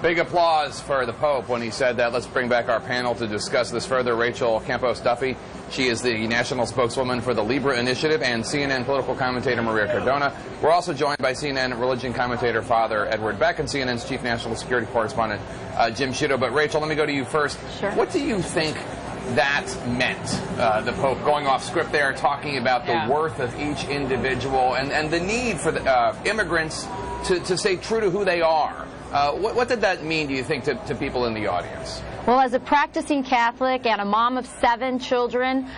Big applause for the Pope when he said that. Let's bring back our panel to discuss this further. Rachel Campos-Duffy, she is the national spokeswoman for the LIBRE Initiative, and CNN political commentator Maria Cardona. We're also joined by CNN religion commentator Father Edward Beck and CNN's chief national security correspondent Jim Sciutto. But Rachel, let me go to you first. Sure. What do you think that meant, the Pope going off script there, talking about the worth of each individual and the need for the, immigrants to stay true to who they are? What did that mean, do you think, to people in the audience? Well, as a practicing Catholic and a mom of 7 children,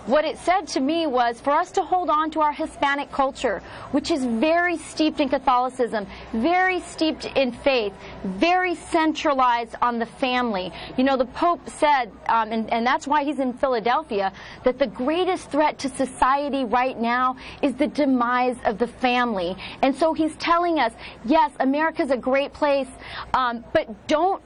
what it said to me was for us to hold on to our Hispanic culture, which is very steeped in Catholicism, very steeped in faith, very centralized on the family. You know, the Pope said, and that's why he's in Philadelphia, that the greatest threat to society right now is the demise of the family. And so he's telling us, yes, America's a great place, but don't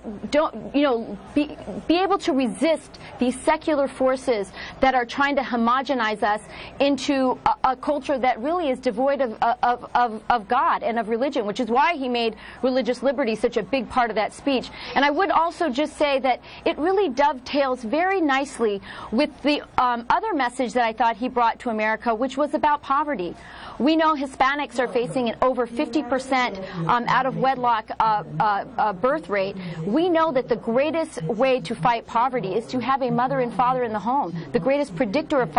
you know, be able to resist these secular forces that are trying to homogenize us into a culture that really is devoid of God and of religion, which is why he made religious liberty such a big part of that speech. And I would also just say that it really dovetails very nicely with the other message that I thought he brought to America, which was about poverty. We know Hispanics are facing an over 50% out of wedlock birth rate. We know that the greatest way to fight poverty is to have a mother and father in the home. The greatest predictor of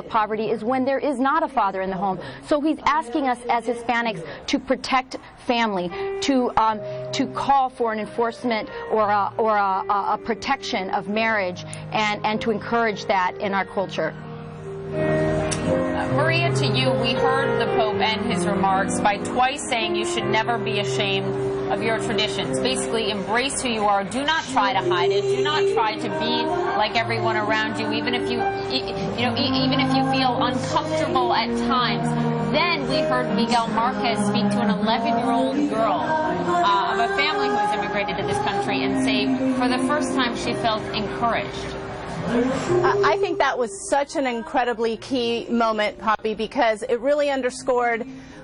poverty is when there is not a father in the home. So he's asking us as Hispanics to protect family, to call for an enforcement or a protection of marriage, and to encourage that in our culture. Maria, to you, we heard the Pope end his remarks by twice saying you should never be ashamed of your traditions. Basically, embrace who you are. Do not try to hide it. Do not try to be like everyone around you, even if you feel uncomfortable at times. Then we heard Miguel Marquez speak to an 11-year-old girl of a family who has immigrated to this country and say, for the first time, she felt encouraged. I think that was such an incredibly key moment, Poppy, because it really underscored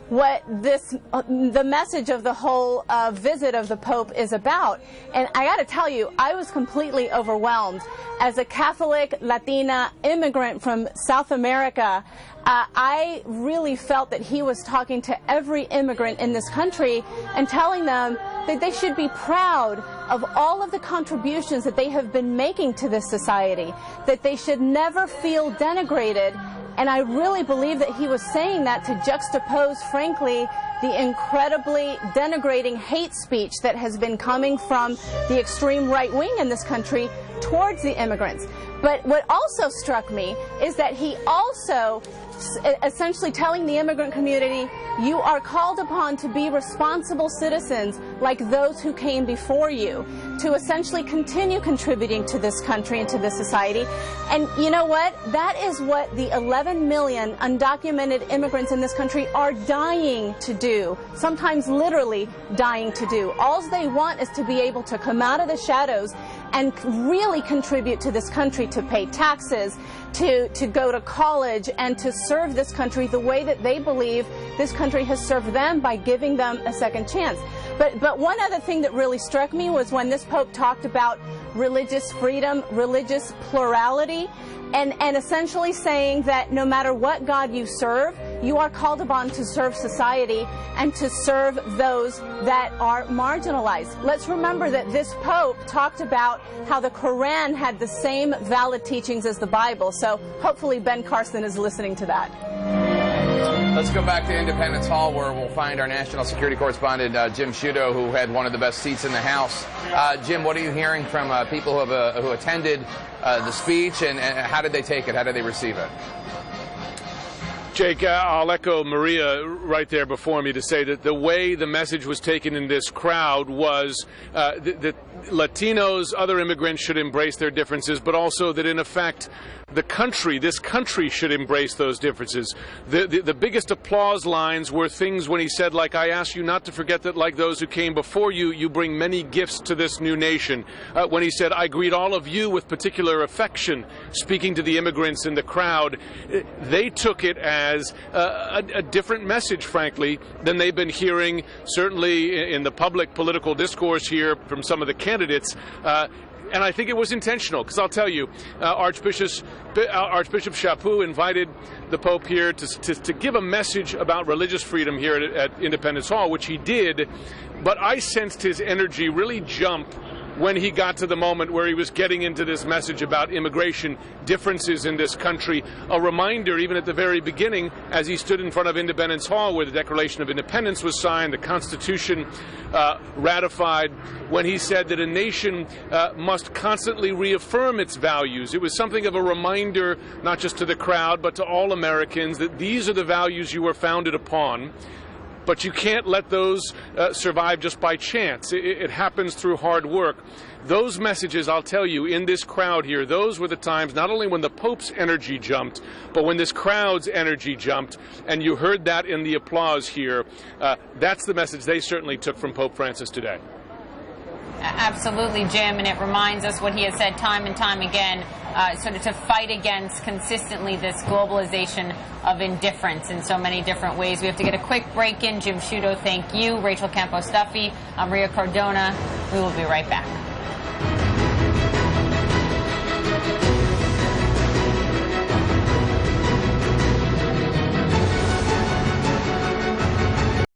what the message of the whole visit of the Pope is about. And I got to tell you, I was completely overwhelmed. As a Catholic Latina immigrant from South America, I really felt that he was talking to every immigrant in this country and telling them that they should be proud of all of the contributions that they have been making to this society, that they should never feel denigrated. And I really believe that he was saying that to juxtapose, frankly, the incredibly denigrating hate speech that has been coming from the extreme right wing in this country towards the immigrants. But what also struck me is that he also essentially telling the immigrant community, you are called upon to be responsible citizens like those who came before you, to essentially continue contributing to this country and to this society. And you know what? That is what the 11 million undocumented immigrants in this country are dying to do, sometimes literally dying to do. All they want is to be able to come out of the shadows and really contribute to this country, to pay taxes, to go to college, and to serve this country the way that they believe this country has served them by giving them a second chance. But one other thing that really struck me was when this Pope talked about religious freedom, religious plurality, and essentially saying that no matter what God you serve, you are called upon to serve society and to serve those that are marginalized. Let's remember that this Pope talked about how the Quran had the same valid teachings as the Bible. So hopefully Ben Carson is listening to that. Let's go back to Independence Hall, where we'll find our national security correspondent, Jim Sciutto, who had one of the best seats in the House. Jim, what are you hearing from people who attended the speech, and how did they take it? How did they receive it? Jake, I'll echo Maria right there before me to say that the way the message was taken in this crowd was that Latinos, other immigrants should embrace their differences, but also that in effect this country should embrace those differences. The biggest applause lines were things when he said, like, I ask you not to forget that like those who came before you, you bring many gifts to this new nation. When he said, I greet all of you with particular affection, speaking to the immigrants in the crowd, they took it as as a different message, frankly, than they've been hearing, certainly in the public political discourse here from some of the candidates. And I think it was intentional, because I'll tell you, Archbishop Chaput invited the Pope here to give a message about religious freedom here at Independence Hall, which he did, but I sensed his energy really jump when he got to the moment where he was getting into this message about immigration differences in this country. A reminder, even at the very beginning, as he stood in front of Independence Hall where the Declaration of Independence was signed, the Constitution ratified, when he said that a nation must constantly reaffirm its values. It was something of a reminder, not just to the crowd, but to all Americans, that these are the values you were founded upon. But you can't let those survive just by chance. It happens through hard work. Those messages, I'll tell you, in this crowd here, those were the times not only when the Pope's energy jumped, but when this crowd's energy jumped, and you heard that in the applause here. That's the message they certainly took from Pope Francis today. Absolutely, Jim, and it reminds us what he has said time and time again, sort of to fight against consistently this globalization of indifference in so many different ways. We have to get a quick break in. Jim Sciutto, thank you. Rachel Campos-Duffy, Maria Cardona. We will be right back.